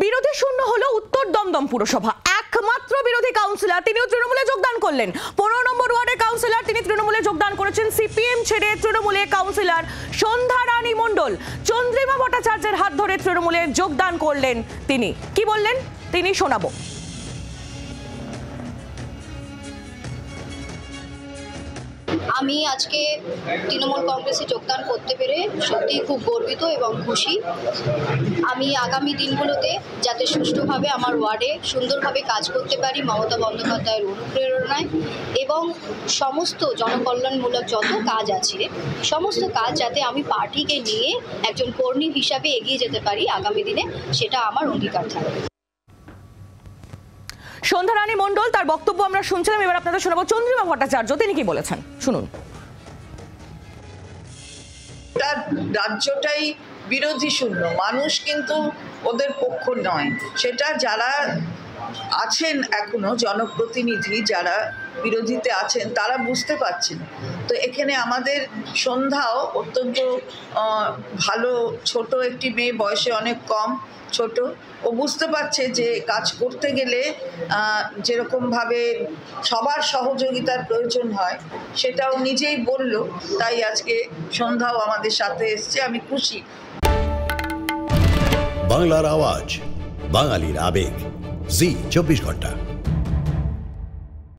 বিরোধী শূন্য হলো উত্তর দমদম পুরসভা। একমাত্র বিরোধী কাউন্সিলর তিনিও তৃণমূলে যোগদান করলেন। 15 নম্বর ওয়ার্ডের কাউন্সিলর তিনি তৃণমূলে যোগদান করেছেন। সিপিএম ছেড়ে তৃণমূলে কাউন্সিলর সন্ধ্যা রানী মণ্ডল চন্দ্রিমা ভট্টাচার্যের হাত ধরে তৃণমূলে যোগদান করলেন। তিনি কি বললেন তিনি শোনাবো। আমি আজকে তৃণমূল কংগ্রেসে যোগদান করতে পেরে সত্যিই খুব গর্বিত এবং খুশি। আমি আগামী দিনগুলোতে যাতে সুষ্ঠুভাবে আমার ওয়ার্ডে সুন্দরভাবে কাজ করতে পারি মমতা বন্দ্যোপাধ্যায়ের অনুপ্রেরণায়, এবং সমস্ত জনকল্যাণমূলক যত কাজ আছে সমস্ত কাজ যাতে আমি পার্টিকে নিয়ে একজন কর্মী হিসাবে এগিয়ে যেতে পারি আগামী দিনে, সেটা আমার অঙ্গীকার থাকবে। সন্ধ্যা রানী মণ্ডল তার বক্তব্য আমরা শুনছিলাম। এবার আপনাদের শোনাবো চন্দ্রিমা ভট্টাচার্য তিনি কি বলেছেন, শুনুন। রাজ্যটাই বিরোধী শূন্য, মানুষ কিন্তু ওদের পক্ষ নয়। সেটা যারা আছেন এখনো জনপ্রতিনিধি যারা বিরোধীতে আছেন তারা বুঝতে পারছেন। তো এখানে আমাদের সন্ধ্যাও অত্যন্ত ভালো, ছোট একটি মেয়ে, বয়সে অনেক কম, ছোট, ও বুঝতে পারছে যে কাজ করতে গেলে যেরকমভাবে সবার সহযোগিতার প্রয়োজন হয় সেটাও নিজেই বলল। তাই আজকে সন্ধ্যাও আমাদের সাথে এসছে, আমি খুশি। বাংলার আওয়াজ, বাঙালির আবেগ, জি 24 ঘন্টা।